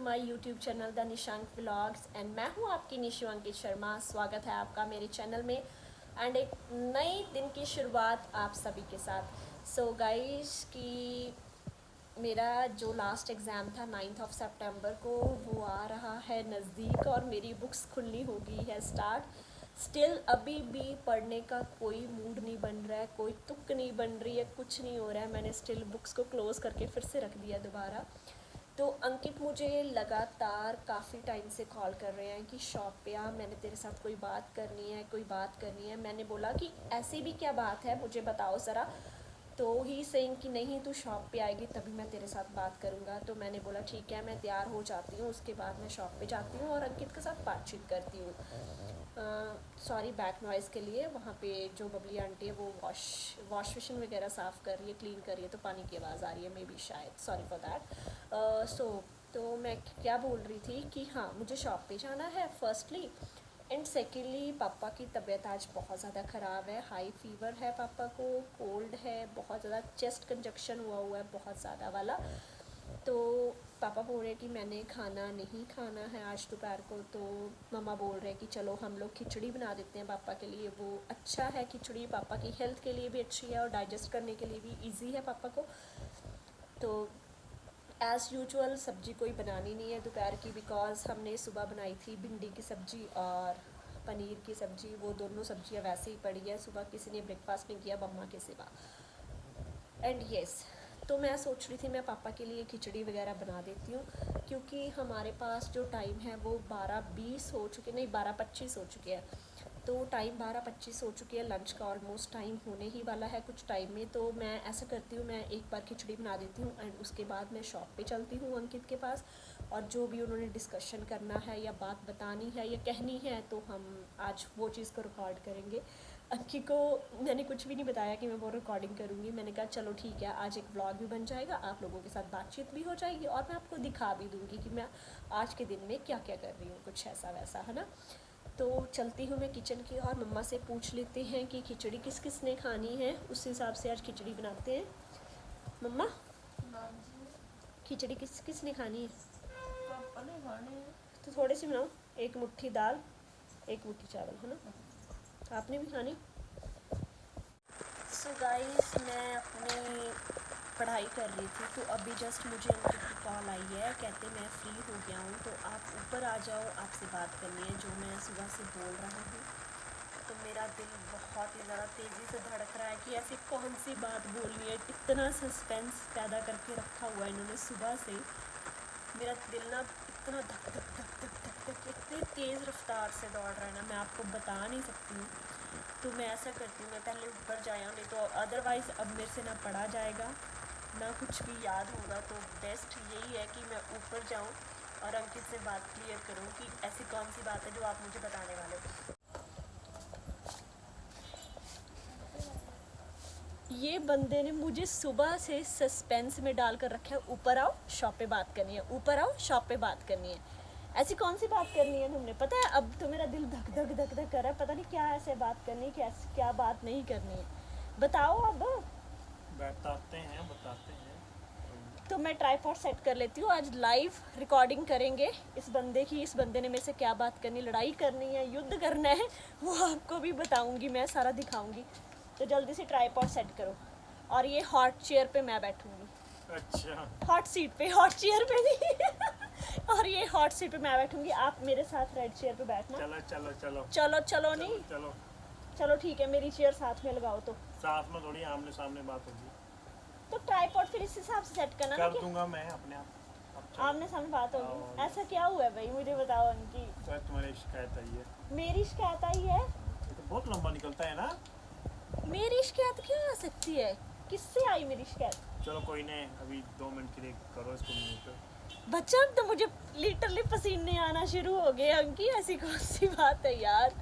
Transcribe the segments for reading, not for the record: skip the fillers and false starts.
My YouTube channel the Nishank vlogs and मैं हूं आपकी निशु अंकित शर्मा। स्वागत है आपका मेरे चैनल में एंड एक नई दिन की शुरुआत आप सभी के साथ। सो गाइस कि मेरा जो लास्ट एग्ज़ाम था 9 सितंबर को वो आ रहा है नज़दीक और मेरी बुक्स खुलनी हो गई है स्टार्ट। स्टिल अभी भी पढ़ने का कोई मूड नहीं बन रहा है, कोई तुक नहीं बन रही है, कुछ नहीं हो रहा है। मैंने स्टिल बुक्स को क्लोज़ करके फिर से रख दिया दोबारा। तो अंकित मुझे लगातार काफ़ी टाइम से कॉल कर रहे हैं कि शॉप पे आ, मैंने तेरे साथ कोई बात करनी है। मैंने बोला कि ऐसी भी क्या बात है, मुझे बताओ ज़रा। तो ही सेइंग कि नहीं तू शॉप पे आएगी तभी मैं तेरे साथ बात करूँगा। तो मैंने बोला ठीक है, मैं तैयार हो जाती हूँ, उसके बाद मैं शॉप पे जाती हूँ और अंकित के साथ बातचीत करती हूँ। सॉरी बैक नॉइज़ के लिए। वहाँ पे जो बबली आंटी है वो वॉश बेसिन वगैरह साफ़ कर रही है, क्लीन कर रही है, तो पानी की आवाज़ आ रही है मे बी शायद, सॉरी फॉर दैट। तो मैं क्या बोल रही थी कि हाँ मुझे शॉप पे जाना है फर्स्टली, एंड सेकेंडली पापा की तबीयत आज बहुत ज़्यादा ख़राब है। हाई फीवर है पापा को, कोल्ड है, बहुत ज़्यादा चेस्ट कंजक्शन हुआ है बहुत ज़्यादा वाला। तो पापा बोल रहे कि मैंने खाना नहीं खाना है आज दोपहर को। तो मम्मा बोल रहे कि चलो हम लोग खिचड़ी बना देते हैं पापा के लिए, वो अच्छा है खिचड़ी, पापा की हेल्थ के लिए भी अच्छी है और डाइजेस्ट करने के लिए भी इजी है पापा को। तो एज़ यूजुअल सब्ज़ी कोई बनानी नहीं है दोपहर की, बिकॉज़ हमने सुबह बनाई थी भिंडी की सब्ज़ी और पनीर की सब्ज़ी, वो दोनों सब्ज़ियाँ वैसे ही पड़ी है। सुबह किसी ने ब्रेकफास्ट नहीं किया मम्मा के सिवा। एंड येस, तो मैं सोच रही थी मैं पापा के लिए खिचड़ी वगैरह बना देती हूँ, क्योंकि हमारे पास जो टाइम है वो 12:20 हो चुके, नहीं 12:25 हो चुके हैं। तो टाइम 12:25 हो चुकी है, लंच का ऑलमोस्ट टाइम होने ही वाला है कुछ टाइम में। तो मैं ऐसा करती हूँ, मैं एक बार खिचड़ी बना देती हूँ एंड उसके बाद मैं शॉप पे चलती हूँ अंकित के पास, और जो भी उन्होंने डिस्कशन करना है या बात बतानी है या कहनी है तो हम आज वो चीज़ को रिकॉर्ड करेंगे। अंकित को मैंने कुछ भी नहीं बताया कि मैं वो रिकॉर्डिंग करूँगी। मैंने कहा चलो ठीक है, आज एक व्लॉग भी बन जाएगा, आप लोगों के साथ बातचीत भी हो जाएगी और मैं आपको दिखा भी दूँगी कि मैं आज के दिन में क्या क्या कर रही हूँ, कुछ ऐसा वैसा, है ना। तो चलती हूँ मैं किचन की और मम्मा से पूछ लेते हैं कि खिचड़ी किस किस ने खानी है, उस हिसाब से आज खिचड़ी बनाते हैं। मम्मा खिचड़ी किस किस ने खानी है? पापा ने खाने हैं। तो थोड़ी सी बनाओ, एक मुट्ठी दाल, एक मुट्ठी चावल, है ना। आपने भी खानी? सो गाइस मैं अपनी पढ़ाई कर रही थी, तो अभी जस्ट मुझे उनकी कॉल आई है, कहते मैं फ्री हो गया हूँ तो आप ऊपर आ जाओ, आपसे बात करनी है जो मैं सुबह से बोल रहा हूँ। तो मेरा दिल बहुत ही ज़्यादा तेज़ी से धड़क रहा है कि ऐसी कौन सी बात बोलनी है। इतना सस्पेंस पैदा करके रखा हुआ है इन्होंने सुबह से। मेरा दिल ना इतना धक धक धक धक धक धक इतनी तेज़ रफ्तार से दौड़ रहा है ना, मैं आपको बता नहीं सकती हूँ। तो मैं ऐसा करती हूँ, मैं पहले ऊपर जाया, नहीं तो अदरवाइज़ अब मेरे से ना पढ़ा जाएगा ना कुछ भी याद होगा। तो बेस्ट यही है कि मैं ऊपर जाऊँ और अंकित से बात क्लियर करूँ कि ऐसी कौन सी बात है जो आप मुझे बताने वाले हो। ये बंदे ने मुझे सुबह से सस्पेंस में डाल कर रखा है, ऊपर आओ शॉप पे बात करनी है, ऊपर आओ शॉप पे बात करनी है। ऐसी कौन सी बात करनी है तुमने? पता है अब तो मेरा दिल धक धक धक धक कर रहा है, पता नहीं क्या ऐसे बात करनी है, क्या बात नहीं करनी है, बताओ अब। बताते हैं। तो मैं ट्राइपॉड सेट कर लेती हूँ, आज लाइव रिकॉर्डिंग करेंगे इस बंदे की। इस बंदे ने मेरे से क्या बात करनी, लड़ाई करनी है, युद्ध करना है, वो आपको भी बताऊँगी, मैं सारा दिखाऊँगी। तो जल्दी से ट्राइपॉड सेट करो। और ये हॉट चेयर पे मैं बैठूँगी। अच्छा, हॉट सीट पे, हॉट चेयर पे नहीं और ये हॉट सीट पे मैं बैठूँगी, आप मेरे साथ रेड चेयर पे बैठना। चलो चलो चलो चलो चलो नहीं, चलो चलो ठीक है, मेरी चेयर साथ में लगाओ। तो साथ में थोड़ी आमने सामने बात होगी। तो ट्राइपॉड फिर इस हिसाब से सेट करना ना कर कि दूंगा मैं अपने आप। अब चलो। आमने सामने बात होगी। हाँ। ऐसा क्या हुआ है भाई, मुझे बताओ उनकी। तो तुम्हारी शिकायत आई है, मेरी शिकायत आई है? ये तो बहुत लंबा निकलता है ना। मेरी शिकायत क्यों आ सकती है, किससे आई मेरी शिकायत? चलो कोई नहीं, अभी 2 मिनट के लिए करो इसको म्यूट। बच्चा तो मुझे लिटरली पसीने आना शुरू हो गए अंकी, ऐसी कौन सी बात है यार,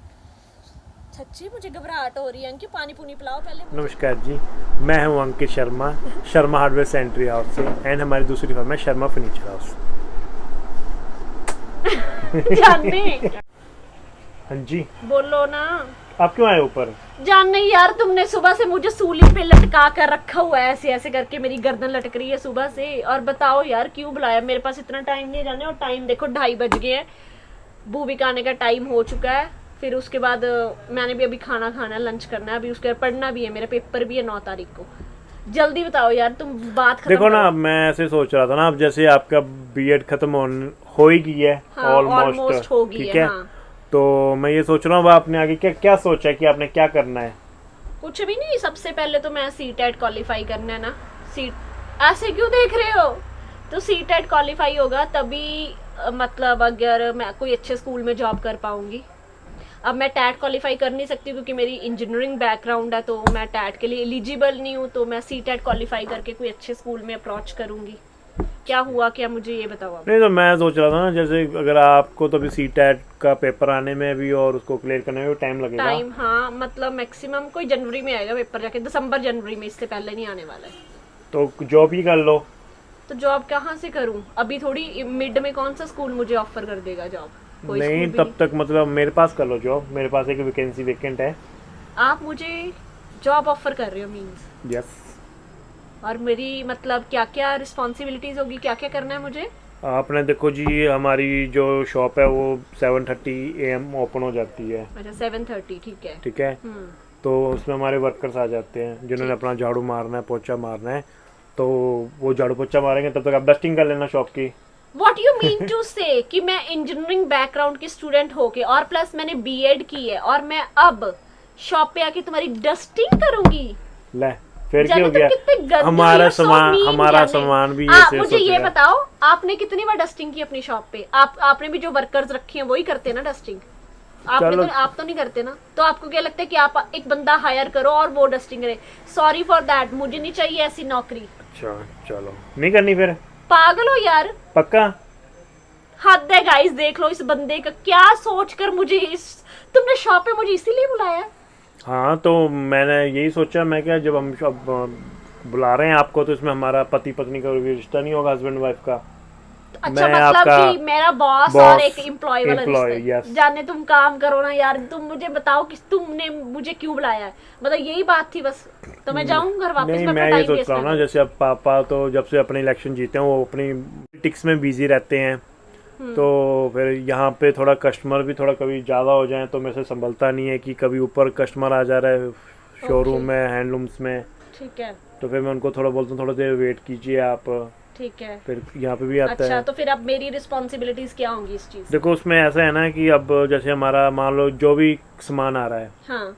सच्ची मुझे घबराहट हो रही है। अंकी पानी पुनी पिलाओ पहले मुझे। नमस्कार जी, मैं हूं Ankit Sharma, Sharma hardware sanitary house से, एंड हमारी दूसरी फर्म है शर्मा फर्नीचर हाउस। जानने हाँ जी, बोलो ना। आप क्यों आए ऊपर? जान नहीं यार, तुमने सुबह से मुझे सूली पे लटका कर रखा हुआ है, ऐसे ऐसे करके मेरी गर्दन लटक रही है सुबह से। और बताओ यार क्यों बुलाया? मेरे पास इतना टाइम नहीं जाने, और टाइम देखो 2:30 बज गए हैं, बूबी का आने का टाइम हो चुका है। फिर उसके बाद मैंने भी अभी खाना खाना है, लंच करना है, अभी उसके बाद पढ़ना भी है, मेरा पेपर भी है 9 तारीख को। जल्दी बताओ यार, तुम बात खत्म देखो ना, करो। मैं ऐसे सोच रहा था ना, अब जैसे आपका बीएड खत्म हो ही गई है, हाँ, ऑलमोस्ट हो गई ठीक है। है। हाँ। तो मैं ये सोच रहा हूँ, आपने आगे क्या क्या सोचा है कि आपने क्या करना है? कुछ भी नहीं, सबसे पहले तो मैं सीटेट क्वालिफाई करना है ना। सीट ऐसे क्यों देख रहे हो? तो सीटेट क्वालिफाई होगा तभी मतलब अगर मैं कोई अच्छे स्कूल में जॉब कर पाऊंगी। अब मैं टैट क्वालिफाई कर नहीं सकती क्योंकि मेरी इंजीनियरिंग बैकग्राउंड है, तो मैं टैट के लिए एलिजिबल नहीं हूँ। तो मैं सीटेट क्वालिफाई करके कोई अच्छे स्कूल में अप्रोच करूंगी। क्या हुआ क्या, मुझे ये बताओ आप। नहीं, तो मैं सोच रहा था ना, जैसे अगर आपको तो अभी सीटेट का पेपर आने में भी और उसको क्लियर करने में भी टाइम लगेगा। टाइम, हाँ, मतलब मैक्सिमम कोई जनवरी में आएगा पेपर, जाके दिसंबर जनवरी में, इससे पहले नहीं आने वाला है। तो जॉब ही कर लो। तो जॉब कहाँ से करूँ? अभी थोड़ी मिड में कौन सा स्कूल मुझे ऑफर कर देगा जॉब? कोई नहीं, स्कूल भी तब तक मतलब मेरे पास कर लो जॉब, मेरे पास एक वैकेंसी वेकेंट है। आप मुझे जॉब ऑफर कर रहे हो मीन्स? यस। और मेरी मतलब क्या क्या रिस्पॉन्सिबिलिटीज होगी, क्या क्या करना है मुझे? आपने देखो जी, हमारी जो शॉप है वो 7:30 AM ओपन हो जाती है। अच्छा, 7:30, ठीक है। ठीक है। तो उसमें हमारे वर्कर्स आ जाते हैं जिन्होंने ठीक। अपना झाड़ू मारना है, पोछा मारना है। तो वो झाड़ू पोछा मारेंगे, तब तक आप डस्टिंग कर लेना शॉप की। What you mean to say कि मैं इंजीनियरिंग बैकग्राउंड की स्टूडेंट होके और प्लस मैंने बीएड की है और मैं अब शॉप पे आके तुम्हारी डस्टिंग करूंगी? ले, फिर क्या जाने हो तुम गया? कितने गंदे हो, हमारा you're so सामान mean हमारा जाने। सामान भी आप ऐसे मुझे ये सोचेगा। बताओ, आपने कितनी बार डस्टिंग की अपनी शॉप पे? आपने भी जो वर्कर्स रखे हैं वही करते हैं ना डस्टिंग? चलो। आप तो नहीं करते ना। तो आपको क्या लगता है कि आप एक बंदा हायर करो और वो डस्टिंग करे? सॉरी फॉर दैट, मुझे नहीं चाहिए ऐसी नौकरी। अच्छा, चलो, नहीं करनी फिर? पागल हो यार, पक्का? हद है गाइस, देख लो इस बंदे का क्या सोचकर मुझे तुमने शॉप पे मुझे इसीलिए बुलाया? हाँ, तो मैंने यही सोचा, मैं क्या, जब हम बुला रहे हैं आपको, तो इसमें हमारा पति पत्नी का भी रिश्ता नहीं होगा, हस्बैंड वाइफ का। अच्छा, मैं मतलब आपका कि मेरा बॉस boss, और एक एम्प्लॉय वाला रिश्ता है। yes। जाने तुम काम करो ना यार, तुम मुझे बताओ कि तुमने मुझे क्यों बुलाया है, मतलब यही बात थी बस। तो मैं जाऊं घर वापस? नहीं, मैं मैं ये सोच रहा हूँ ना, जैसे अब पापा तो जब से अपने इलेक्शन जीते हैं वो अपनी पॉलिटिक्स में बिजी रहते हैं। तो फिर यहाँ पे थोड़ा कस्टमर भी थोड़ा कभी ज़्यादा हो जाए तो मेरे से संभलता नहीं है कि कभी ऊपर कस्टमर आ जा रहा है शोरूम में, हैंडलूम्स में। ठीक है। तो फिर मैं उनको थोड़ा बोलता हूँ, थोड़ा देर वेट कीजिए आप। ठीक है। फिर यहाँ पे भी आता अच्छा, है। तो फिर अब मेरी रिस्पॉन्सिबिलिटीज क्या होंगी इस चीज? देखो, उसमें ऐसा है ना कि अब जैसे हमारा मान लो जो भी सामान आ रहा है, हाँ,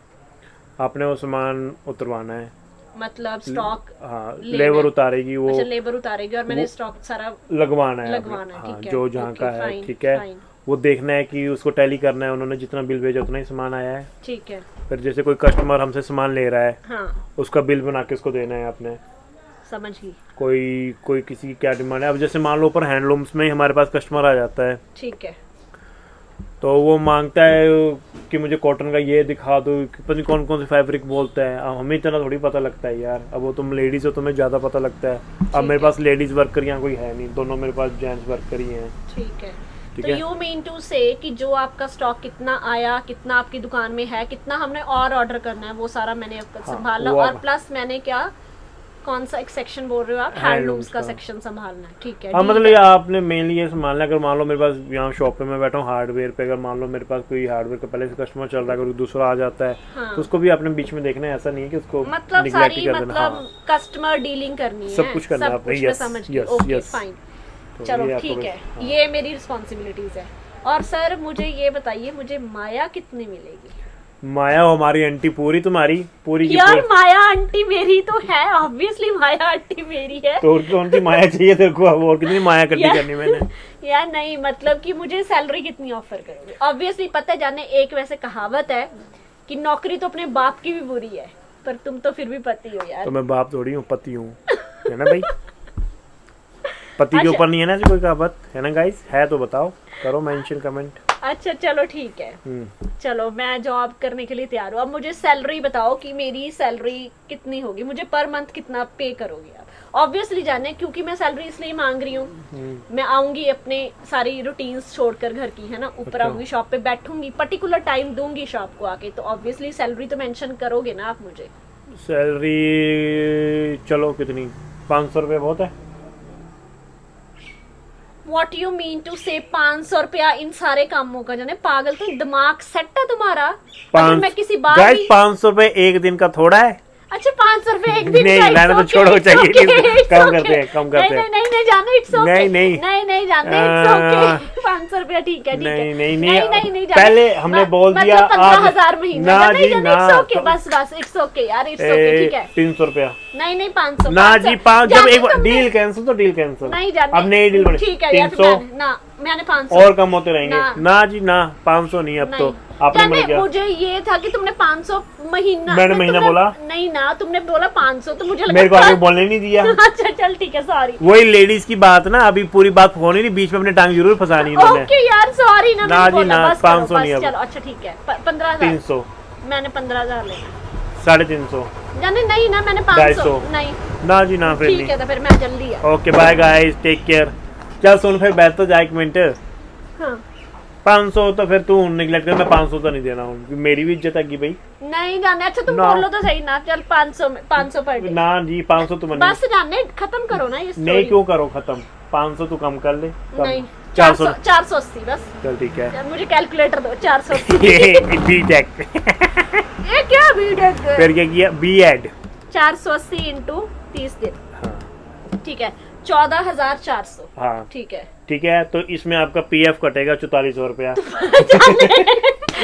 आपने वो सामान उतरवाना है। मतलब स्टॉक? हाँ, लेना लेबर है। उतारेगी वो। अच्छा, लेबर उतारेगी और मैंने वो स्टॉक सारा लगवाना है लगवाना है, हाँ, ठीक है। जो जहाँ ओके, का है, फाइन, ठीक है। फाइन। वो देखना है कि उसको टैली करना है, उन्होंने जितना बिल भेजा उतना ही सामान आया है। ठीक है। फिर जैसे कोई कस्टमर हमसे सामान ले रहा है, हाँ, उसका बिल बना के उसको देना है आपने। समझ गई। कोई किसी की क्या डिमांड है, अब जैसे मान लो ऊपर हैंडलूम्स में ही हमारे पास कस्टमर आ जाता है, ठीक है। तो वो मांगता है कि मुझे कॉटन का ये दिखा दो, पता नहीं कौन कौन से फैब्रिक बोलता है। अब हमें इतना थोड़ी पता लगता है यार, अब वो तुम लेडीज हो, तुम्हें ज़्यादा पता लगता है। अब मेरे पास लेडीज वर्कर यहाँ कोई है नहीं, दोनों मेरे पास जेंट्स वर्कर ही हैं। ठीक है। ठीक तो है। यू मीन टू से कि जो आपका स्टॉक कितना आया, कितना आपकी दुकान में है, कितना हमने और ऑर्डर करना है, वो सारा मैंने आपका हाँ, संभालना। वो और आप- प्लस मैंने क्या, कौन सा एक सेक्शन बोल रहे हो आप? हैंडलूम्स हैंडलूम्स का का। सेक्शन संभालना है, ठीक है। हाँ, डील मतलब है। ये आपने मेनली ये संभालना है। अगर मान लो मेरे पास यहाँ शॉप पे मैं बैठा हूँ हार्डवेयर पे, अगर मान लो मेरे पास कोई हार्डवेयर का पहले से कस्टमर चल रहा है, अगर दूसरा आ जाता है, हाँ। तो उसको भी आपने बीच में देखना है। ऐसा नहीं है कि उसको मतलब निगलेक्ट सारी कर देना। मतलब हाँ, कस्टमर डीलिंग करनी है, सब कुछ करना है सब आपने, कुछ मैं yes, समझ गई। yes, okay, yes। फाइन। तो चलो ये आपको ठीक बस- है, हाँ। ये मेरी रिस्पॉन्सिबिलिटीज है। और सर मुझे ये बताइए, मुझे माया कितनी मिलेगी? माया हो हमारी आंटी, पूरी तुम्हारी, पूरी की यार पूरी। माया आंटी मेरी तो है, ऑब्वियसली माया आंटी मेरी है। तो और कौन सी माया चाहिए तेरे को? अब और कितनी माया करनी यार- करनी मैंने? यार नहीं, मतलब कि मुझे सैलरी कितनी ऑफर करोगे? ऑब्वियसली पता है जाने, एक वैसे कहावत है कि नौकरी तो अपने बाप की भी बुरी है, पर तुम तो फिर भी पति हो यार। तो मैं बाप थोड़ी हूँ, पति हूँ, है ना भाई? पति के अच्छा। ऊपर नहीं है ना ऐसी कोई कहावत, है ना गाइस? है तो बताओ, करो मेंशन कमेंट। अच्छा चलो ठीक है, चलो मैं जॉब करने के लिए तैयार हूँ। अब मुझे सैलरी बताओ कि मेरी सैलरी कितनी होगी, मुझे पर मंथ कितना पे करोगे आप? ऑब्वियसली जाने, क्योंकि मैं सैलरी इसलिए मांग रही हूँ, मैं आऊंगी अपने सारी रूटीन्स छोड़कर घर की, है ना, ऊपर अच्छा। आऊंगी, शॉप पे बैठूंगी, पर्टिकुलर टाइम दूंगी शॉप को आके, तो ऑब्वियसली सैलरी तो मेंशन करोगे ना आप मुझे। सैलरी चलो कितनी, 500 रुपये बहुत है? What you mean to say 500 रुपया इन सारे कामों का? जाने पागल, तो दिमाग सेट है तुम्हारा? अगर मैं किसी बार गाइस भी 500 रुपये एक दिन का थोड़ा है? अच्छा 500 रुपए एक दिन नहीं, का, लाने तो छोड़ो, चाहिए कम करते हैं, कम करते हैं। नहीं जाने, इट्स ओके, नहीं जाने, इट्स ओके, 500 रुपया ठीक है, ठीक है, नहीं पहले हमने बोल दिया 15,000 महीना ना जी ना, इट्स ओके, बस इट्स ओके यार, इट्स ओके, ठीक है। 300 रुपया नहीं 500 ना जी, 5 जब एक डील कैंसिल तो डील कैंसिल, नहीं जाने, अब नई डील बनी, ठीक है यार, 300 ना मैंने 500 और कम होते रहेंगे ना जी ना, 500 नहीं अब तो आपने बोला क्या? मुझे ये था कि तुमने 500 महीना, मैंने महीना बोला नहीं ना, तुमने बोला 500 तो मुझे लगा मेरे को आगे बोलने नहीं दिया। अच्छा चल ठीक है, सॉरी। वही लेडीज की बात ना, अभी पूरी बात होनी नहीं, बीच में अपने टांग जरूर फंसानी इन्होंने। ओके यार सॉरी ना, ना जी ना, 500 नहीं अब, चलो अच्छा ठीक है, 15,000, 300, मैंने 15,000 लेना, 350, जाने नहीं ना, मैंने 500 नहीं, ना जी ना, फिर ठीक नहीं। है तो फिर मैं जल्दी है। Okay bye guys, take care. चल सुन फिर बैठ तो जा एक मिनट, हाँ 500 तो फिर तू निगलेक्ट कर, मैं 500 तो नहीं देना हूँ, मेरी भी इज्जत है भाई। नहीं जाने, अच्छा तुम ना। बोलो तो सही ना, चल 500 पर डे, ना जी 500 तो बने, बस जाने खत्म करो ना ये नहीं क्यों करो खत्म, 500 तू कम कर ले, कम। नहीं 400 480 बस, चल ठीक है। यार, मुझे कैलकुलेटर दो, 480 ये बीटेक ये क्या वीडियो फिर क्या किया, बी एड 480 इंटू 30 दिन, हाँ ठीक है 14,400, हाँ ठीक है। ठीक है, तो इसमें आपका पीएफ कटेगा 4400 रुपया।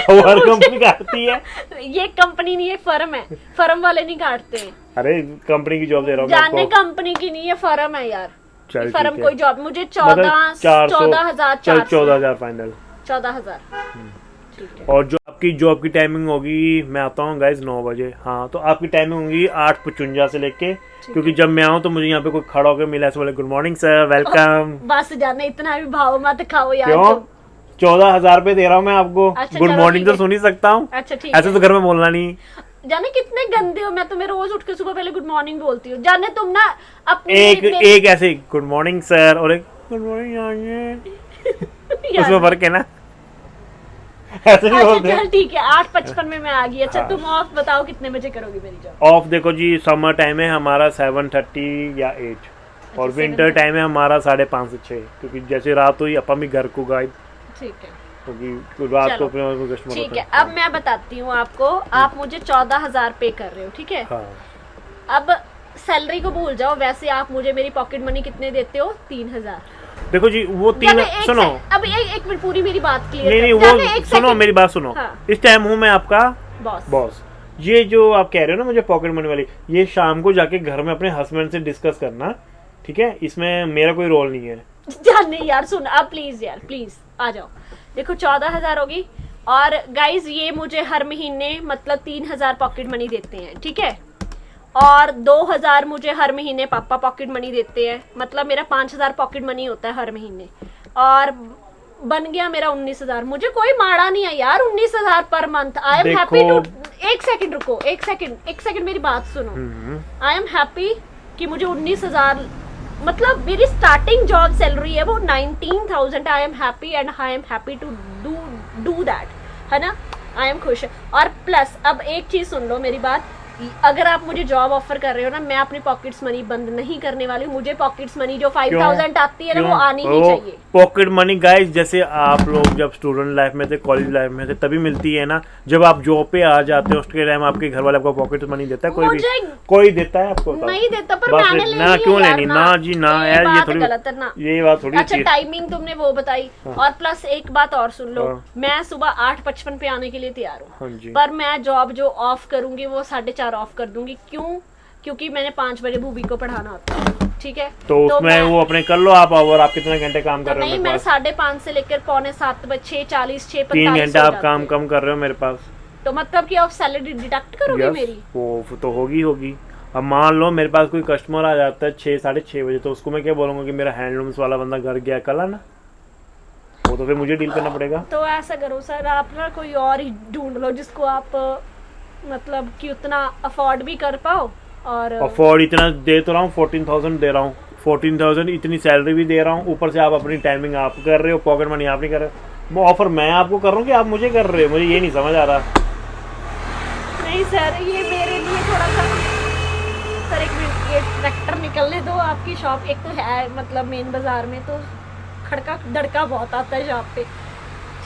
वो हर कंपनी काटती है, ये कंपनी नहीं है, फर्म है, फर्म वाले नहीं काटते हैं। अरे कंपनी की जॉब दे रहा हूँ मैं जानने आपको। कंपनी की नहीं है, फर्म है यार, चल फर्म ठीक है। कोई जॉब, मुझे मतलब 14,000 चल 14,000 फाइनल, 14,000 ठीक है। और जो आपकी जॉब की टाइमिंग होगी, मैं आता हूँ गाइज 9 बजे, हाँ तो आपकी टाइमिंग होगी 8:55 से लेके, क्योंकि जब मैं आऊँ तो मुझे यहाँ पे कोई खड़ा होकर मिला ऐसे बोले गुड मॉर्निंग सर, वेलकम। बस जाने, इतना भी भाव मत खाओ यार क्यों? तुम। 14,000 रुपए दे रहा हूँ मैं आपको, अच्छा, गुड चलो मॉर्निंग ठीक तो सुन ही सकता हूँ, अच्छा ठीक ऐसे है। तो घर में बोलना नहीं। जाने कितने गंदे हो, मैं तुम्हें रोज उठ के सुबह पहले गुड मॉर्निंग बोलती हूँ, जाने तुम ना अपनी एक ऐसे गुड मॉर्निंग सर और एक गुड मॉर्निंग उसमें फर्क है ना, ऐसे नहीं अच्छा बोलते। चल ठीक है, 8:55 में मैं आ गई। अच्छा तुम ऑफ बताओ कितने बजे करोगी मेरी जॉब? ऑफ देखो जी, समर टाइम है हमारा 7:30 या 8, और विंटर टाइम है हमारा 5:30 से 6, क्योंकि जैसे रात हुई अपन भी घर को गए, ठीक है क्योंकि रात को चलो, अपने कस्टमर ठीक है। अब मैं बताती हूँ आपको, आप मुझे 14,000 पे कर रहे हो, ठीक है। हाँ अब सैलरी को भूल जाओ, वैसे आप मुझे मेरी पॉकेट मनी कितने देते हो? 3,000। देखो जी वो 3, सुनो अब एक मिनट, पूरी मेरी बात क्लियर नहीं वो सुनो, मेरी बात सुनो। हाँ। इस टाइम हूँ मैं आपका बॉस। बॉस। ये जो आप कह रहे हो ना मुझे पॉकेट मनी वाली, ये शाम को जाके घर में अपने हस्बैंड से डिस्कस करना, ठीक है, इसमें मेरा कोई रोल नहीं है। जाने यार सुन, अब प्लीज यार प्लीज आ जाओ। देखो 14,000 होगी, और गाइज ये मुझे हर महीने मतलब 3,000 पॉकेट मनी देते हैं, ठीक है, और 2,000 मुझे हर महीने पापा पॉकेट मनी देते हैं, मतलब मेरा 5,000 पॉकेट मनी होता है हर महीने, और बन गया मेरा 19,000। मुझे कोई माड़ा नहीं है यार, 19,000 पर month. I am happy to, एक सेकंड रुको, एक सेकंड मेरी बात सुनो। आई एम हैप्पी कि मुझे 19,000, मतलब मेरी स्टार्टिंग जॉब सैलरी है वो 19,000। I am happy and I am happy to do that, है ना, आई एम खुश। और प्लस अब एक चीज सुन लो मेरी बात, अगर आप मुझे जॉब ऑफर कर रहे हो ना, मैं अपनी पॉकेट्स मनी बंद नहीं करने वाली हूँ। मुझे पॉकेट्स मनी जो 5,000 आती है ना, वो आनी ही चाहिए। पॉकेट मनी गाइस, जैसे आप लोग जब स्टूडेंट लाइफ में थे, कॉलेज लाइफ में थे, तभी मिलती है ना। जब आप जॉब पे आ जाते हो उसके टाइम आपके घर वाले आपको पॉकेट मनी देता है? कोई देता है आपको? नहीं देता, पर बस मैंने लेनी ना, है क्यों यार, लेनी? ना जी ना यार, ये थोड़ी गलत है ना, ये बात थोड़ी। अच्छा टाइमिंग तुमने वो बताई, और प्लस एक बात और सुन लो, मैं सुबह 8:55 पे आने के लिए तैयार हूँ, पर मैं जॉब जो ऑफ करूंगी वो 4:30 ऑफ कर दूंगी। क्यों? क्योंकि मैंने 5 बजे भूबी को पढ़ाना होता है, ठीक है। तो उसमें वो अपने कर लो आप, और आप कितने घंटे काम कर रहे हो? नहीं, मैं 5:30 से लेकर 6:45 बजे 6:40 6:45 3 घंटे आप काम कम कर रहे हो मेरे पास, तो मतलब कि आप सैलरी डिडक्ट करोगे मेरी? वो तो होगी। अब मान लो मेरे पास कोई कस्टमर आ जाता है 6 साढ़े 6 बजे, तो उसको मैं क्या बोलूंगा कि मेरा हैंडलूम्स वाला बंदा घर गया कल आना? वो हो तो फिर मुझे डील करना पड़ेगा। तो ऐसा करो सर, आप ना कोई और ही ढूंढ लो जिसको आप मतलब कि उतना अफोर्ड भी कर पाओ। और अफोर्ड इतना दे तो रहा हूँ, 14,000 दे रहा हूँ, 14,000 इतनी सैलरी भी दे रहा हूँ, ऊपर से आप अपनी टाइमिंग आप कर रहे हो, पॉकेट मनी आप नहीं कर रहे। ऑफर मैं आपको कर रहा हूँ कि आप मुझे कर रहे हो, मुझे ये नहीं समझ आ रहा। नहीं सर, ये मेरे लिए थोड़ा सा, सर एक मिनट, ये ट्रैक्टर निकलने दो। आपकी शॉप एक तो है मतलब मेन बाजार में, तो खड़का धड़का बहुत आता है शॉप पे।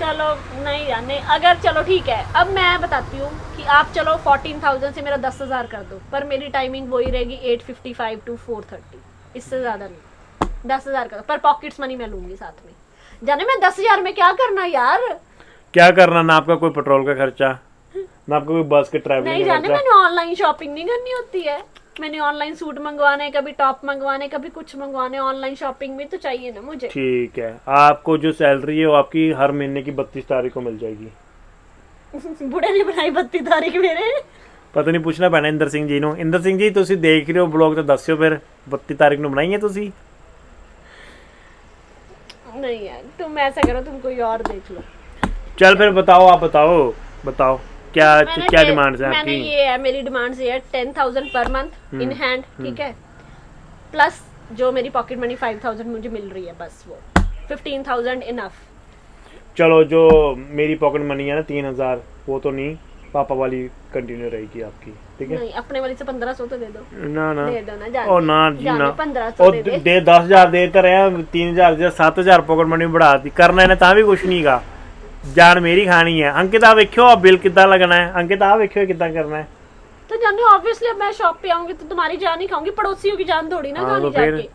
चलो नहीं जाने, अगर चलो ठीक है, अब मैं बताती हूँ कि आप चलो 14,000 से मेरा 10,000 कर दो, पर मेरी टाइमिंग वही रहेगी 8:55 to 4:30, इससे ज़्यादा नहीं। 10,000 कर दो, पर पॉकेट्स मनी मैं लूँगी साथ में। जाने मैं 10,000 में क्या करना यार, क्या करना, ना आपका कोई पेट्रोल का खर्चा, ना आपका कोई बस के ट्रैवलिंग नहीं का जाने, खर्चा। मैंने ऑनलाइन शॉपिंग नहीं करनी होती है। मैंने ऑनलाइन सूट मंगवाने, कभी टॉप मंगवाने, कभी कुछ मंगवाने, ऑनलाइन शॉपिंग में तो चाहिए ना मुझे। ठीक है, आपको जो सैलरी है वो आपकी हर महीने की 32 तारीख को मिल जाएगी। बुढ़े ने बनाई 32 तारीख मेरे। पता नहीं, पूछना पैना इंदर सिंह जी नो। इंदर सिंह जी तुसी देख रहे हो ब्लॉग तो दस्यो फिर 32 तारीख ਨੂੰ ਬਣਾਈਏ ਤੁਸੀਂ। नहीं यार, तुम ऐसा करो, तुम कोई और देख लो। चल फिर बताओ, आप बताओ क्या मैंने क्या डिमांड्स है मैंने आपकी। ये है, मेरी डिमांड्स ये है 10,000 पर मंथ इन हैंड, ठीक है, प्लस जो मेरी पॉकेट मनी 5,000 मुझे मिल रही है, बस वो 15,000 इनफ। चलो जो मेरी पॉकेट मनी है ना 3,000, वो तो नहीं, पापा वाली कंटिन्यू रहेगी आपकी, ठीक है। नहीं, अपने वाली से 1,500 तो दे दो। ना दे दो ना जाने, ओ ना जी जाने ना, 1,500 ओ दे दे। दे 10,000 देते रहे, 3,000 7,000 पॉकेट मनी बढ़ा दी, करना है ਤਾਂ ਵੀ ਕੁਛ ਨਹੀਂਗਾ, जान मेरी खानी है। अंकित आप देखियो आप बिल कितना लगना है, अंकित आप देखियो कितना करना है। तो जाने ऑब्वियसली अब मैं शॉप पे आऊंगी तो तुम्हारी जान ही खाऊंगी, पड़ोसियों की जान थोड़ी ना हाँ, खानी तो फिर जाके।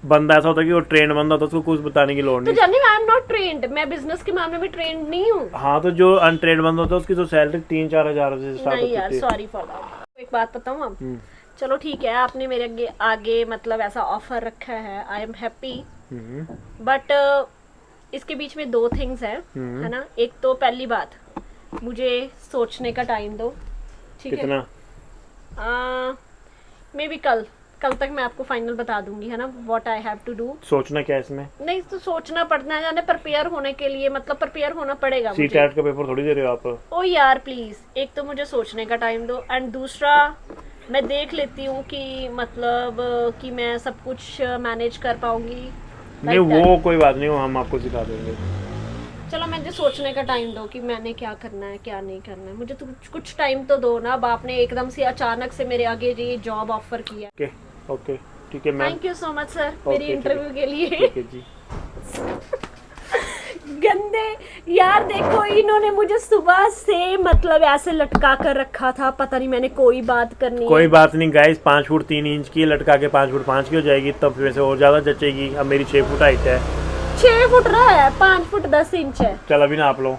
बंदा ऐसा होता है कि वो ट्रेंड बंदा होता है, उसको कुछ बताने की लोड़ तो नहीं। जाने आई एम नॉट ट्रेंड, मैं बिजनेस के मामले में ट्रेंड नहीं हूँ। हाँ, तो जो अनट्रेंड बंदा होता है उसकी तो सैलरी 3-4 हजार से स्टार्ट नहीं यार, होती है। Sorry for that. एक बात बताऊँ अब, चलो ठीक है, आपने मेरे आगे मतलब ऐसा ऑफर रखा है, आई एम हैप्पी, बट इसके बीच में 2 थिंग्स है ना। एक तो पहली बात, मुझे सोचने का टाइम दो, ठीक है। कितना? मे बी कल तक मैं आपको फाइनल बता दूंगी, है ना, what I have to do. सोचना क्या है इसमें? नहीं तो सोचना पड़ना है, जाने प्रिपेयर होने के लिए, मतलब प्रिपेयर होना पड़ेगा मुझे। सीटेट का पेपर थोड़ी दे रहे हो आप। ओ यार प्लीज, एक तो मुझे सोचने का टाइम दो, एंड दूसरा मैं देख लेती हूँ कि मतलब कि मैं सब कुछ मैनेज कर पाऊंगी। नहीं वो कोई बात नहीं, वो हम आपको सिखा देंगे। चलो मुझे सोचने का टाइम दो कि मैंने क्या करना है क्या नहीं करना है, मुझे तो कुछ टाइम तो दो ना। अब आपने एकदम से अचानक से मेरे आगे ये जॉब ऑफर किया। ओके ठीक है ma'am, thank you so much sir मेरी ठीक है। इंटरव्यू के लिए। ठीक है जी। गंदे यार, देखो इन्होंने मुझे सुबह से मतलब ऐसे लटका कर रखा था, पता नहीं मैंने कोई बात करनी है। कोई बात नहीं गाइस, 5 फुट 3 इंच की लटका के 5 फुट 5 की हो जाएगी, तब वैसे और ज्यादा जचेगी। अब मेरी 6 फुट हाइट है। 6 फुट रहा है, 5 फुट 10 इंच है। चल अभी नाप लो।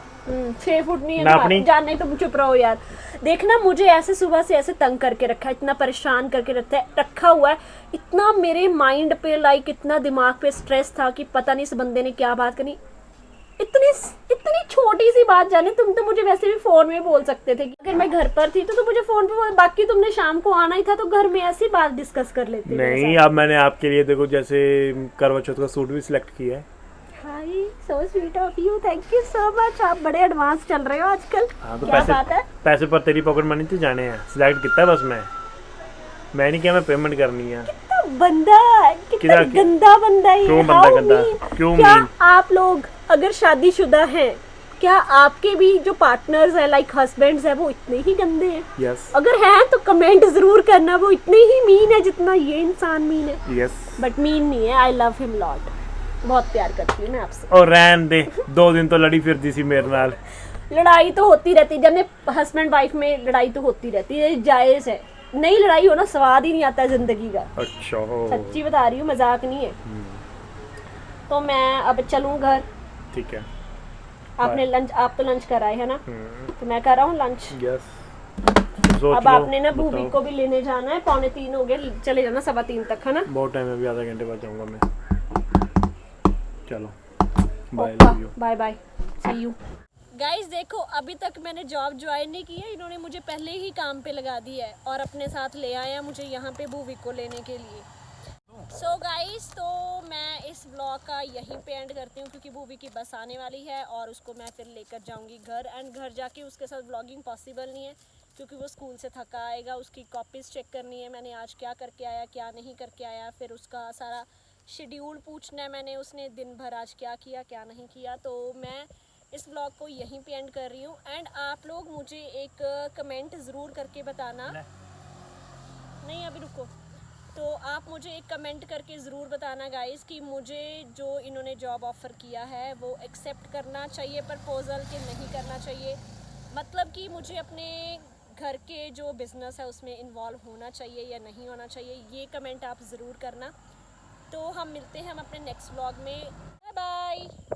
6 फुट नहीं है नापनी? ना, जानने तुम चुप रहो यार। देखना मुझे ऐसे सुबह से ऐसे तंग करके रखा है, इतना परेशान करके रखा हुआ है, इतना मेरे माइंड पे लाइक इतना दिमाग पे स्ट्रेस था कि पता नहीं इस बंदे ने क्या बात करनी। इतनी छोटी सी बात, जाने तुम तो मुझे वैसे भी फोन में बोल सकते थे, अगर मैं घर पर थी तो मुझे फोन पे बाकी तुमने शाम को आना ही था तो घर में ऐसी बात डिस्कस कर लेते। नहीं, अब मैंने आपके लिए देखो जैसे करवा चौथ का सूट भी सिलेक्ट किया है। Hi, so sweet of you, thank you so much. आप बड़े एडवांस चल रहे हो आजकल। हाँ, तो क्या बात है? पैसे पर तेरी पॉकेट मनी तो जाने हैं, सिलेक्ट कितना है बस मैं नहीं किया, मैं पेमेंट करनी है। कितना गंदा बंदा है। क्यों बंदा गंदा? क्यों क्या मीन? आप लोग अगर शादीशुदा हैं, क्या आपके भी जो पार्टनर्स हैं लाइक हस्बैंड्स हैं वो इतने ही गंदे हैं? यस। अगर हैं तो कमेंट जरूर करना, वो इतने ही मीन है जितना ये इंसान मीन है। यस। बट मीन नहीं है, आई लव हिम लॉट, बहुत प्यार करती हूँ मैं आपसे। और रहन दे, 2 दिन तो लड़ी फिरती सी मेरे नाल। लड़ाई तो होती रहती है, जब हस्बैंड वाइफ में लड़ाई तो होती रहती है, जायज है। नहीं लड़ाई हो ना, स्वाद ही नहीं आता है जिंदगी का। अच्छा, सच्ची बता रही हूँ, मजाक नहीं है। तो मैं अब चलूँ घर। ठीक है। आपने लंच, आप तो लंच कराए है ना, तो मैं कर रहा हूँ लंच। यस। अब आपने ना भूबी को भी लेने जाना है, 2:45 हो गए, चले जाना 2:15 तक, है ना। बहुत टाइम है, अभी आधा घंटे बाद जाऊंगा मैं। चलो bye bye, see you. Guys देखो, अभी तक मैंने जॉब ज्वाइन नहीं की है, इन्होंने मुझे पहले ही काम पे लगा दिया है और अपने साथ ले आया मुझे यहाँ पे भूवी को लेने के लिए। सो गाइस, तो मैं इस ब्लॉग का यहीं पे एंड करती हूँ क्योंकि भूवी की बस आने वाली है और उसको मैं फिर लेकर जाऊँगी घर। एंड घर जाके उसके साथ ब्लॉगिंग पॉसिबल नहीं है क्योंकि वो स्कूल से थका आएगा। उसकी कॉपीज़ चेक करनी है, मैंने आज क्या करके आया क्या नहीं करके आया, फिर उसका सारा शेड्यूल पूछना है मैंने, उसने दिन भर आज क्या किया क्या नहीं किया। तो मैं इस ब्लॉग को यहीं पे एंड कर रही हूँ। एंड आप लोग मुझे एक कमेंट ज़रूर करके बताना, नहीं अभी रुको, तो आप मुझे एक कमेंट करके ज़रूर बताना गाइस कि मुझे जो इन्होंने जॉब ऑफ़र किया है वो एक्सेप्ट करना चाहिए प्रपोज़ल कि नहीं करना चाहिए। मतलब कि मुझे अपने घर के जो बिज़नेस है उसमें इन्वॉल्व होना चाहिए या नहीं होना चाहिए, ये कमेंट आप ज़रूर करना। तो हम मिलते हैं हम अपने नेक्स्ट व्लॉग में। Bye bye.